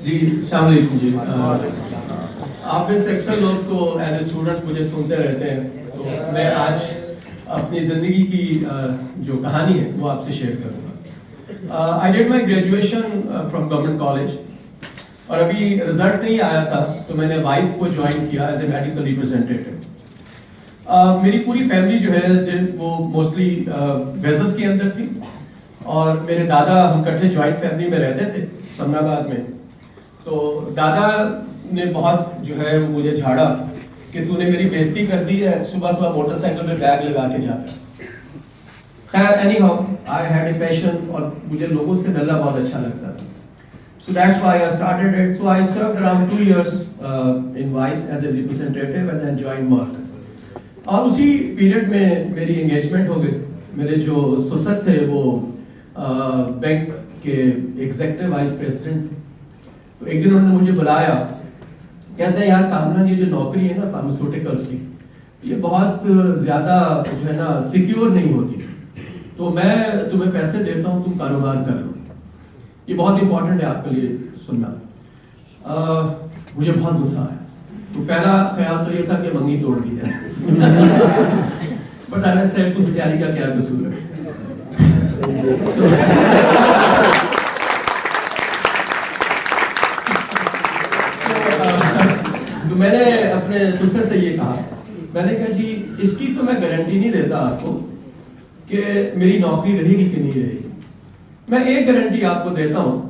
جی السلام علیکم جی. آپ میں سے اکثر لوگ تو ایز اے اسٹوڈنٹ مجھے سنتے رہتے ہیں, تو میں آج اپنی زندگی کی جو کہانی ہے وہ آپ سے شیئر کروں گا. I did my graduation from government college, اور ابھی رزلٹ نہیں آیا تھا تو میں نے وائف کو جوائن کیا ایز اے میڈیکل ریپرزینٹیٹیو. میری پوری فیملی جو ہے وہ موسٹلی بیزنس کے اندر تھی, اور میرے دادا ہم کٹھے جوائنٹ فیملی میں رہتے تھے سمن آباد میں. تو دادا نے بہت جو ہے مجھے جھاڑا کہ تو نے میری بےزتی کر دی ہے, صبح صبح موٹر سائیکل پہ بیگ لگا کے جاتا. خیر anyhow I had a passion, اور مجھے لوگوں سے ملنا بہت اچھا لگتا تھا. So that's why I started it. So I served around 2 years in White as a representative and then joined Merck. اور اسی پیریڈ میں میری انگیجمنٹ ہو گئی. میرے جو سسر تھے وہ بینک کے ایگزیکٹو وائس پریزیڈنٹ تھے. تو ایک دن انہوں نے مجھے بلایا, کہتے ہیں یار کامران یہ جو نوکری ہے نا فارماسیوٹیکلس کی, یہ بہت زیادہ جو ہے نا سیکیور نہیں ہوتی, تو میں تمہیں پیسے دیتا ہوں, تم کاروبار کر لو. یہ بہت امپورٹنٹ ہے آپ کے لیے سننا. مجھے بہت غصہ آیا. تو پہلا خیال تو یہ تھا کہ منگنی توڑ دی جائے, بتانا سیٹ کو بیچاری کا کیا قصور ہے. تو میں نے اپنے سسر سے یہ کہا, میں نے کہا جی اس کی تو میں گارنٹی نہیں دیتا آپ کو کہ میری نوکری رہے گی کہ نہیں رہے گی. میں ایک گارنٹی آپ کو دیتا ہوں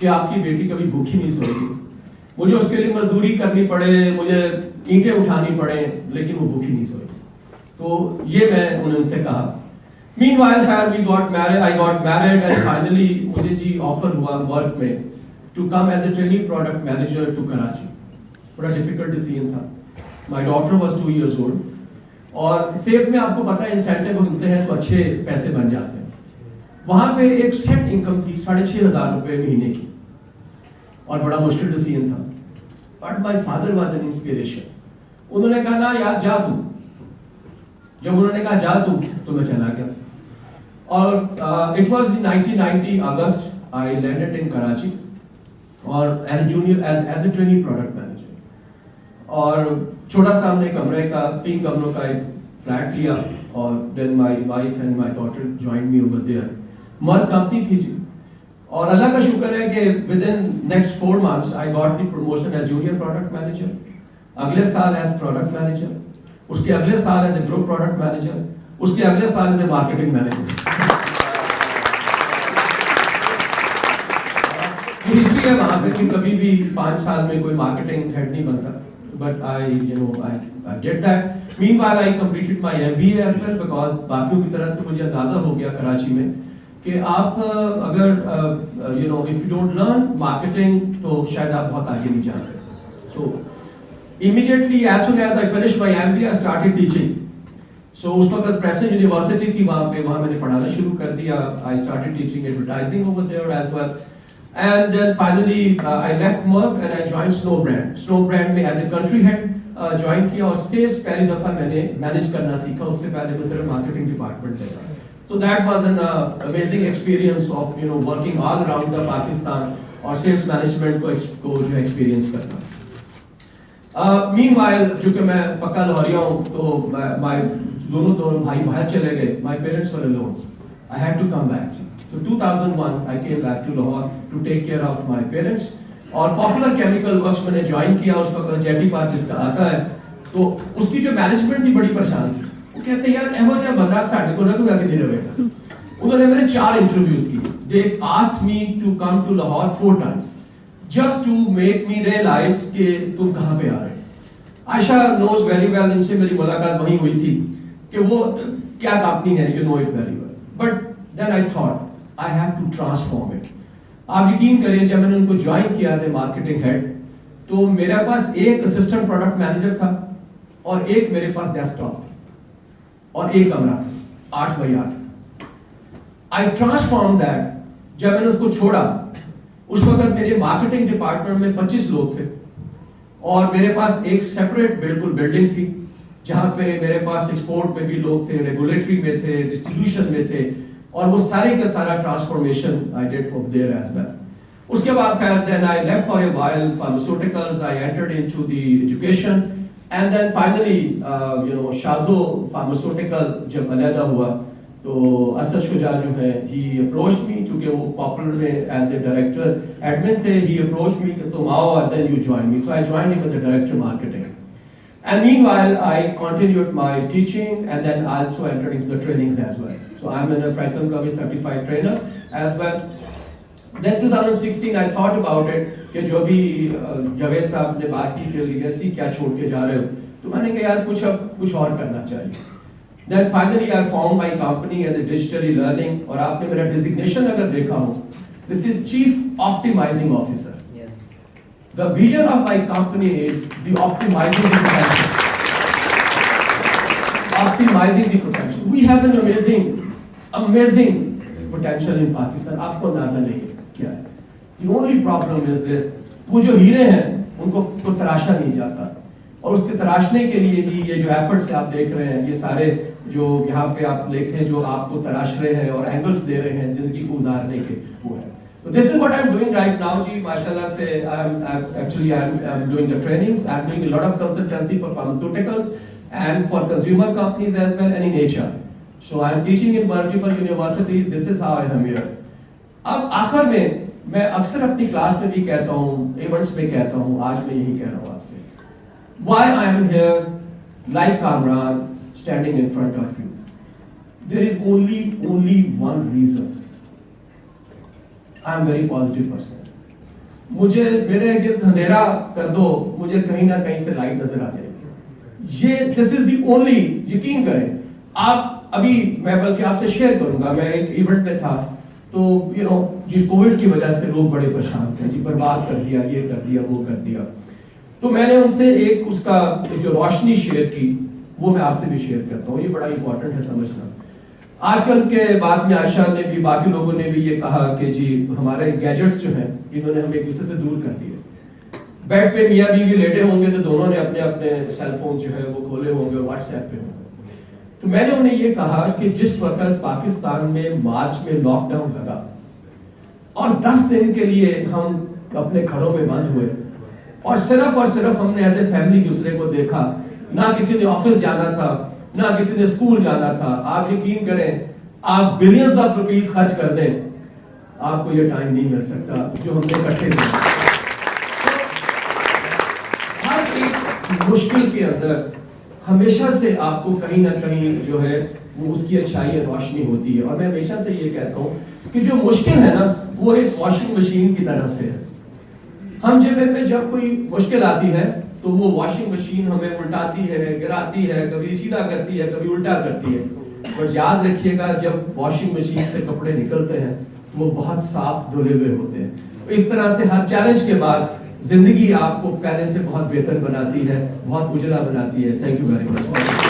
کہ آپ کی بیٹی کبھی بھوکی نہیں سوئے گی. مجھے اس کے لیے مزدوری کرنی پڑے, مجھے اینٹیں اٹھانی پڑے, لیکن وہ بھوکی نہیں سوئے گی. تو یہ میں انہوں نے ان سے کہا. Meanwhile, we got married. I got married, and finally مجھے جی آفر ہوا ورک میں to come as a training product manager to Karachi. بڑا ڈیفیکلٹ ڈیسیژن تھا. My daughter was 2 years old. اور سیف میں آپ کو پتا ہے انسینٹیو ملتے ہیں تو اچھے پیسے بن جاتے ہیں. وہاں پہ ایک سیٹ انکم تھی 6,500 روپے مہینے کی, اور بڑا مشکل ڈیسیژن تھا. But my father was an inspiration. انہوں نے کہا نا یار جا تو. جب انہوں نے کہا جا تو میں چلا گیا. اور it was 1990 August I landed in Karachi, اور as a junior as a training product manager. اور چھوٹا سا ہم نے کمرے کا 3 کمروں کا ایک فلیٹ لیا, اور then my wife and my daughter joined me over there. Merck company تھی جی, اور اللہ کا شکر ہے کہ with in next 4 months I got the promotion as junior product manager, اگلے سال ایز پروڈکٹ مینیجر, اس کے اگلے سال as a group product manager, اس کے اگلے سال as a marketing manager. History ہے وہاں پہ کہ کبھی بھی 5 سال میں کوئی مارکیٹنگ ہیڈ نہیں بنتا. But I did that. Meanwhile, I completed my MBA as well, because باقیوں کی طرح سے مجھے اندازہ ہو گیا کراچی میں کہ آپ اگر if you don't learn marketing تو شاید آپ بہت آگے نہیں جا سکتے. So immediately as soon as I finished my MBA, I started teaching. So اس وقت پریسٹن یونیورسٹی تھی وہاں پہ, وہاں میں نے پڑھانا شروع کر دیا. I started teaching advertising over there as well. And then finally I left Merck and I joined Snow Brand. Snow Brand میں as a country head join کیا, اور sales پہلی دفعہ میں نے manage کرنا سیکھا. اس سے پہلے میں صرف marketing department میں تھا. So that was an amazing experience of working all around the Pakistan, اور sales management کو جو experience کرنا. Meanwhile چونکہ میں پکا لاہوریا ہوں تو دونوں بھائی باہر چلے گئے. My parents were alone. I had to come back. So 2001 I came back to Lahore to take care of my parents. اور Popular Chemical Works میں نے جوائن کیا. اس وقت جیٹی پارک جس کا آتا ہے, تو اس کی جو مینجمنٹ تھی بڑی پریشان تھی. وہ کہتے ہیں یار ایہو جہا بندہ ساڈے کو نہ کوئی آگے نہیں رہے گا. انہوں نے میرے 4 انٹرویوز کی. They asked me to come to Lahore 4 times just to make me realize کہ تم کہاں پہ آ رہے. عائشہ knows very well, ان سے میری ملاقات وہیں ہوئی تھی کہ وہ کیا کمپنی ہے, you know it very well. But then I thought I have to transform it. آپ یقین کریں جب میں نے ان کو جوائن کیا تھا مارکیٹنگ ہیڈ, تو میرے پاس ایک اسسٹنٹ پروڈکٹ مینیجر تھا, اور ایک میرے پاس ڈیسک ٹاپ تھا, اور ایک کمرہ تھا 8x8. I transformed that. جب میں نے اس کو چھوڑا, اس وقت میرے مارکیٹنگ ڈپارٹمنٹ میں 25 لوگ تھے, اور میرے پاس ایک سیپریٹ بالکل بلڈنگ تھی جہاں پہ میرے پاس ایکسپورٹ میں بھی لوگ تھے, ریگولیٹری میں تھے, ڈسٹریبیوشن میں تھے, اور وہ سارے کا سارا transformation I did from there as well. اس کے بعد خیر then I left for a while pharmaceuticals, I entered into the education and then finally شازو pharmaceutical جب علیحدہ ہوا تو اسد شجاع جو ہے he approached me چونکہ وہ پاپولر میں ایز اے ڈائریکٹر ایڈمن تھے. he approached me کہ تم آؤ and then you join me. So I joined him as the director marketing. And meanwhile, I continued my teaching and then also entered into the trainings as well. So I'm a Franklin Covey certified trainer as well. Then 2016 I thought about it کہ جو بھی جاوید صاحب نے بات کی کہ legacy کیا چھوڑ کے جا رہے ہو, تو میں نے کہا یار کچھ اور کرنا چاہیے. Then finally I found my company as a digitally learning, اور آپ نے میرا ڈیزگنیشن اگر دیکھا ہو, this is Chief Optimizing Officer. The vision of my company is the optimizing the potential. Optimizing the potential. We have an amazing potential in Pakistan. آپ کو اندازہ نہیں ہے کیا ہے. The only problem is this. وہ جو ہیرے ہیں ان کو تراشا نہیں جاتا, اور اس کے تراشنے کے لیے بھی یہ جو ایفرٹس آپ دیکھ رہے ہیں, یہ سارے جو یہاں پہ آپ دیکھیں جو آپ کو تراش رہے ہیں اور اینگلس دے رہے ہیں زندگی کو ادارنے کے, وہ ہے. So this is what I'm doing right now ji. Mashallah se I'm doing the trainings. I'm doing a lot of consultancy for pharmaceuticals and for consumer companies as well and in HR. So I'm teaching in multiple universities. This is how I am here. اب آخر میں اکثر اپنی class میں بھی کہتا ہوں, events میں کہتا ہوں, آج میں یہی کہہ رہا ہوں آپ سے. Why I am here like Kamran standing in front of you? There is only one reason. I am very positive person. مجھے میرے گرد اندھیرا کر دو, مجھے کہیں نہ کہیں سے لائٹ نظر آ جائے گی. یہ this is the only, یقین کریں آپ. ابھی میں بلکہ آپ سے شیئر کروں گا, میں ایک ایونٹ میں تھا تو جی کووڈ کی وجہ سے لوگ بڑے پریشان تھے, جی برباد کر دیا, یہ کر دیا, وہ کر دیا. تو میں نے ان سے ایک اس کا جو روشنی شیئر کی, وہ میں آپ سے بھی شیئر کرتا ہوں. یہ بڑا امپورٹنٹ ہے سمجھنا. آج کل کے بعد میں عائشہ نے بھی, باقی لوگوں نے بھی یہ کہا کہ جی ہمارے گیجٹس جو ہیں انہوں نے ہمیں ایک دوسرے سے دور کر دیے. بیڈ پہ میاں بیوی لیٹے ہوں گے تو دونوں نے اپنے اپنے سیل فون جو ہے وہ کھولے ہوں گے, واٹس ایپ پہ ہوں گے. تو میں نے انہیں یہ کہا کہ جس وقت پاکستان میں مارچ میں لاک ڈاؤن لگا اور 10 دن کے لیے ہم اپنے گھروں میں بند ہوئے اور صرف ہم نے ایز اے فیملی دوسرے کو دیکھا, نہ کسی نے آفس جانا تھا, نہ کسی نے اسکول جانا تھا. آپ یقین کریں آپ بلینز آف روپیز خرچ کر دیں, آپ کو یہ ٹائم نہیں مل سکتا جو ہم نے اکٹھے کیا. ہر ایک مشکل کے اندر ہمیشہ سے آپ کو کہیں نہ کہیں جو ہے وہ اس کی اچھائی روشنی ہوتی ہے. اور میں ہمیشہ سے یہ کہتا ہوں کہ جو مشکل ہے نا وہ ایک واشنگ مشین کی طرح سے ہے. ہم جب جب کوئی مشکل آتی ہے تو وہ واشنگ مشین ہمیں الٹاتی ہے, گراتی ہے, کبھی سیدھا کرتی ہے, کبھی الٹا کرتی ہے. اور یاد رکھیے گا جب واشنگ مشین سے کپڑے نکلتے ہیں وہ بہت صاف دھلے ہوئے ہوتے ہیں. اس طرح سے ہر چیلنج کے بعد زندگی آپ کو پہلے سے بہت بہتر بناتی ہے, بہت اجلا بناتی ہے. Thank you very much.